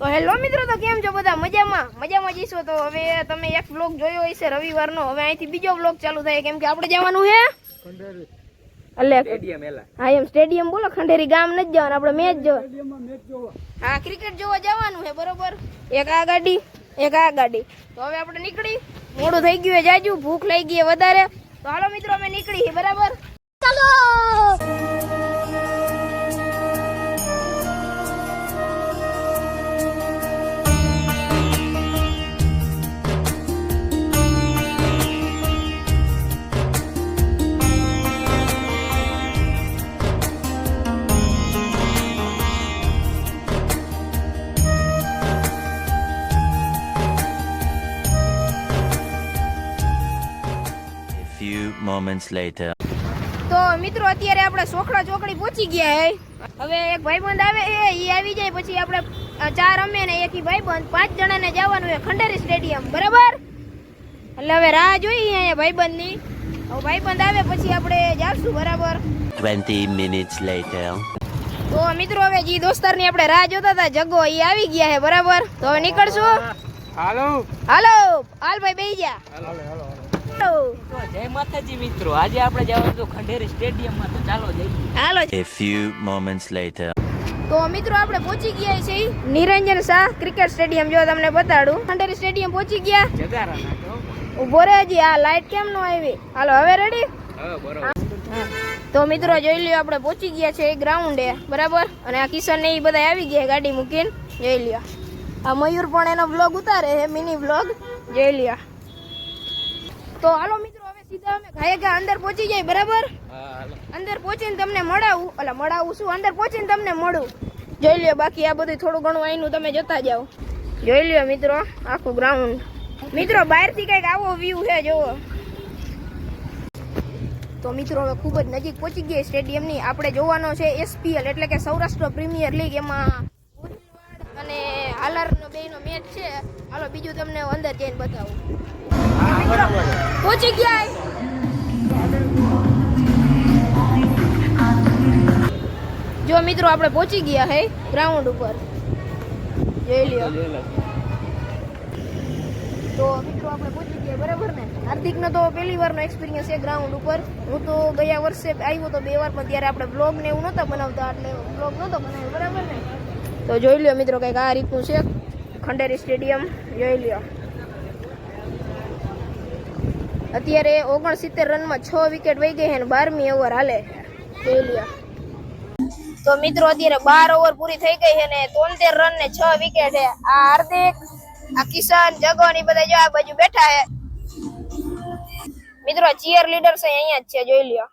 તો હેલો મિત્રો, તો કેમ છો બધા? મજામાં જઈશો. તો હવે તમે એક વ્લોગ જોયો હશે રવિવારનો. હવે અહીંથી બીજો વ્લોગ ચાલુ થાય, કેમ કે આપણે જવાનું છે સ્ટેડિયમ. બોલો, ખંડેરી ગામ નથી જવાનું, આપણે મેચ જોવા. હા, ક્રિકેટ જોવા જવાનું છે, બરોબર. એક આ ગાડી, એક આ ગાડી. તો હવે આપણે નીકળી, મોડું થઈ ગયું જાજુ, ભૂખ લાગી ગઈ વધારે. તો હાલો મિત્રો, અમે નીકળી, બરાબર. ચાલો. Moments later. તો મિત્રો, અત્યારે આપણે સોખડા ચોકડી પહોંચી ગયા હે. હવે એક ભાઈબંધ આવે છે, એ આવી જાય પછી આપણે ચાર અમે ને એક ભાઈબંધ 5 જણાને જવાનું છે ખંડેરી સ્ટેડિયમ, બરાબર. એટલે હવે રાહ જોઈએ અહીંયા ભાઈબંધની. હવે ભાઈબંધ આવે પછી આપણે જાશું, બરાબર. 20 minutes later. તો મિત્રો, હવે જે દોસ્તારની આપણે રાહ જોતા હતા જગો, એ આવી ગયા છે, બરાબર. તો હવે નીકળશું. હાલો હાલ ભાઈ, બેહી જા. જય માતાજી મિત્રો, આજે આપણે જવાનું તો ખંડેરી સ્ટેડિયમમાં, તો ચાલો જઈએ. હાલો. A few moments later. તો મિત્રો, આપણે પહોંચી ગયા છે નિરંજન શાહ ક્રિકેટ સ્ટેડિયમ. જો તમને બતાડું, ખંડેરી સ્ટેડિયમ પહોંચી ગયા. જગારા નાખો. ઉભો રહે જી, આ લાઈટ કેમ નો આવી? હાલો, હવે રેડી? હા, બરોબર. તો મિત્રો, જોઈ લ્યો, આપણે પહોંચી ગયા છે ગ્રાઉન્ડે, બરાબર. અને આ કિશન ને એ બધા આવી ગયા ગાડી મૂકીને. જોઈ લ્યો, આ મયુર પણ એનો વ્લોગ ઉતારે છે, મિની વ્લોગ. જોઈ લ્યો. તો હાલો મિત્રો, હવે સીધા અમે ઘાયે અંદર પહોંચી જાય, બરાબર. અંદર પહોંચીને તમને મળાવું શું, અંદર પહોંચીને તમને મળું. જોઈ લ્યો, બાકી આ બધું થોડું ઘણું અહીંનું તમે જોતા જાઓ. જોઈ લ્યો મિત્રો, આખું ગ્રાઉન્ડ. મિત્રો, બહારથી કંઈક આવો વ્યૂ છે, જોવો. તો મિત્રો, હવે ખૂબ જ નજીક પહોંચી ગયા સ્ટેડિયમની. આપણે જોવાનો છે SPL એટલે કે સૌરાષ્ટ્ર પ્રીમિયર લીગ. એમાં અને હાલારનો બેયનો મેચ છે. હાલો, બીજું તમને અંદર જઈને બતાવું. પહોંચી ગયા. જો મિત્રો, આપણે પહોંચી ગયા હે ગ્રાઉન્ડ ઉપર. જોઈ લ્યો. તો મિત્રો, આપણે પહોંચી ગયા, બરાબર ને. હાર્દિકનો તો પહેલી વારનો એક્સપિરિયન્સ છે ગ્રાઉન્ડ ઉપર. હું તો ગયા વર્ષે આવ્યો તો 2 વાર, પણ ત્યારે આપણે બ્લોગ ને એવું નહોતા બનાવતા, એટલે બ્લોગ નહોતો બનાવ્યો, બરાબર ને. તો જોઈ લ્યો મિત્રો, કંઈક આ રીતનું છે ખંડેરી સ્ટેડિયમ. જોઈ લ્યો. અત્યારે 69 રનમાં 6 વિકેટ વહી ગઈ છે અને 12મી ઓવર હાલે. જોઈ લ્યો. તો મિત્રો, અત્યારે 12 ઓવર પૂરી થઈ ગઈ છે અને 73 રન ને 6 વિકેટ છે. આ હાર્દિક, આ કિશન, જગો ની બધા જો આ બાજુ બેઠા છે. મિત્રો, ચીયર લીડર છે અહીંયા જ છે. જોઈ લ્યો.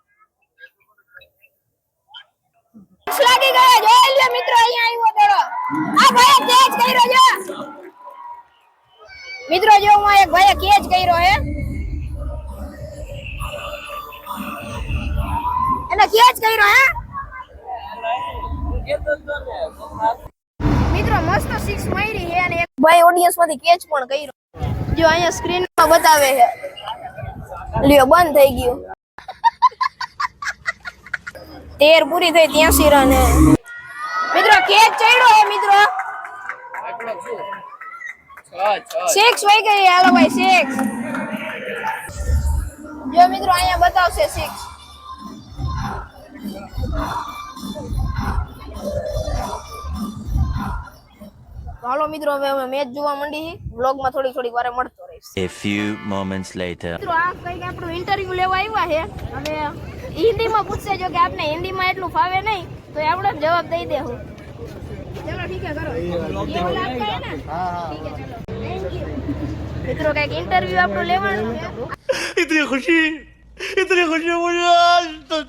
લાગી ગયા. જોઈ લ્યો મિત્રો, અહીંયા આવ્યો પેલો. આ ભાઈએ કેચ કર્યો છે મિત્રો. જો હું એક ભાઈએ કેચ કર્યો છે. એને કેચ કર્યો હે મિત્રો. મસ્ત 6 મારી છે અને એક ભાઈ ઓડિયન્સ માંથી કેચ પણ કર્યો. જો અહીંયા સ્ક્રીન માં બતાવે છે. લ્યો, બંધ થઈ ગયું. 13 પૂરી થઈ, 83 રન હે મિત્રો. કેચ ચડ્યો હે મિત્રો. 6 વહી ગઈ. હાલો ભાઈ, 6. જો મિત્રો, અહીંયા બતાવશે 6. હાલો મિત્રો, હવે અમે મેચ જોવા માંડી. વ્લોગમાં થોડી વારે મળતો રહીશ. A few moments later. મિત્રો, આ કંઈક આપણું ઇન્ટરવ્યુ લેવા આવ્યા છે. હવે હિન્દીમાં પૂછશે, જો કે આપને હિન્દીમાં એટલું ફાવે નહીં, તો આપણે જવાબ દઈ દેવું. ચલો ઠીક છે, કરો. ये वाला आपका है ना? हाँ, ठीक है, चलो, थैंक यू. મિત્રો, કંઈક ઇન્ટરવ્યુ આપણું લેવાનું છે. इतनी खुशी मुझे आज तक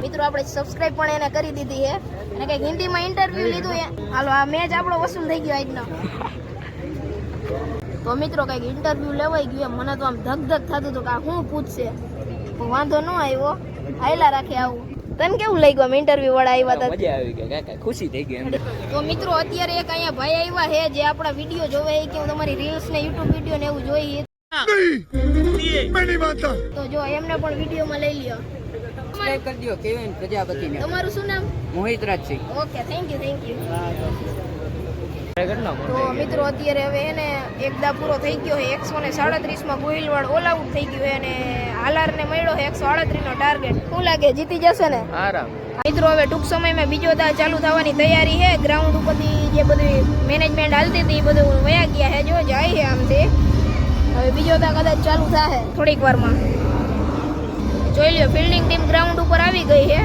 મિત્રો, આપણે સબસ્ક્રાઇબ પણ એને કરી દીધી છે અને કંઈક હિન્દીમાં ઇન્ટરવ્યુ લીધું છે. હાલો, આ મેચ આપણો વસૂલ થઈ ગયો આજનો. તો મિત્રો, કંઈક ઇન્ટરવ્યુ લેવાઈ ગયું. મને તો આમ ધક થતું હતું કે આ શું પૂછશે. વાંધો ન આવ્યો, હાયલા રાખે આવું. તને કેવું લાગ્યું આમ ઇન્ટરવ્યુ વાળા આવ્યા હતા? મજા આવી ગઈ કાકા, ખુશી થઈ ગઈ. તો મિત્રો, અત્યારે એક અહીંયા ભાઈ આવ્યા છે જે આપણા વિડીયો જોવે કે હું તમારી રીલ્સ ને યુટ્યુબ વિડીયો ને એવું જોઈએ. તો જો એમને પણ વિડીયોમાં લઈ લ્યો. સબસ્ક્રાઇબ કરી દો કેવિન પ્રજાપતિને. તમારું શું નામ? Mohit Rajsinh. Okay, thank you. તો મિત્રો અત્યારે હવે એને એકદા પૂરો થઈ ગયો છે. 137માં ગોહિલવાડ ઓલ આઉટ થઈ ગયું છે અને હાલારને મળ્યો છે 138 નો ટાર્ગેટ. શું લાગે જીતી જશે ને? આરામ. મિત્રો હવે ટૂંક સમયમાં બીજો દા ચાલુ થવાની તૈયારી છે. ગ્રાઉન્ડ ઉપરથી જે બધું મેનેજમેન્ટ હાલતી હતી એ બધું વયા ગયા છે. જો જાય છે આમથી. હવે બીજો દા કદાચ ચાલુ થશે થોડીક વારમાં. જોઈ લ્યો ફિલ્ડિંગ ટીમ ગ્રાઉન્ડ ઉપર આવી ગઈ છે.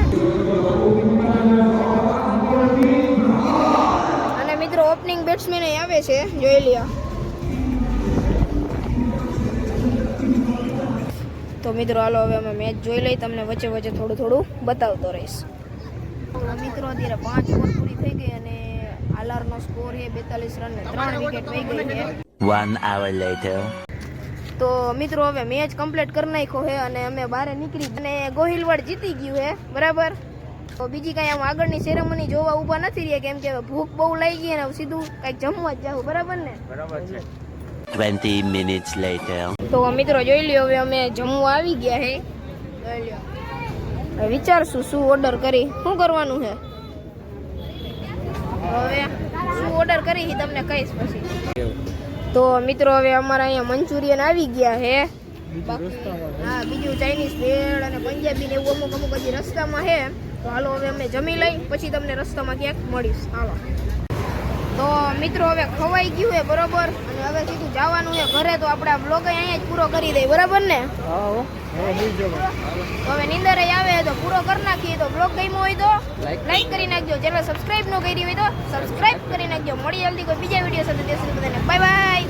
અને મિત્રો ઓપનિંગ બેટ્સમેન આવે છે. જોઈ લ્યો. તો મિત્રો હાલો હવે અમે મેચ જોઈ લઈ. તમને વચ્ચે વચ્ચે થોડું થોડું બતાવતો રહીશ. મિત્રો અત્યારે 5 ઓવર પૂરી થઈ ગઈ અને આલારનો સ્કોર છે 42 રન ને 3 વિકેટ વહી ગઈ છે. 1 hour later. તો મિત્રો હવે મેચ કમ્પ્લીટ કરી નાખ્યો છે અને અમે બહાર નીકળી અને ગોહિલવાડ જીતી ગયું છે. બરાબર. તો બીજી કાંઈ આમ આગળની સેરેમની જોવા ઊભા નથી રહ્યા કેમ કે ભૂખ બહુ લાગી ગઈ ને સીધું કાંઈક જમવા જ જાવ. બરાબર ને? બરાબર છે. 20 minutes later. તો મિત્રો જોઈ લ્યો હવે અમે જમવા આવી ગયા છે. જોઈ લ્યો. હવે વિચારશું શું ઓર્ડર કરી. શું કરવાનું છે હવે? શું ઓર્ડર કરી છે તમને કહીશ પછી. તો મિત્રો હવે અમારા અહીંયા મંચુરિયન આવી ગયા છે. હા, બીજું ચાઇનીઝ ભેળ અને પંજાબી ને એવું અમુક હજી રસ્તામાં છે. તો હાલો હવે અમે જમી લઈ પછી તમને રસ્તામાં ક્યાંક મળીશ. હાલો. તો મિત્રો હવે ખવાઈ ગયું છે. બરોબર. અને હવે સીધું જવાનું છે ઘરે. તો આપણે આ બ્લોગ અહીંયા જ પૂરો કરી દઈએ. બરાબર ને? તો હવે નીંદર આવે તો પૂરો કરી નાખીએ. તો બ્લોગ ગમ્યો હોય તો લાઈક કરી નાખજો. ચેનલ સબસ્ક્રાઇબ ન કરી હોય તો સબસ્ક્રાઇબ કરી નાખજો. મળી જલ્દી કોઈ બીજા વિડીયો સાથે. બધાને બાય બાય.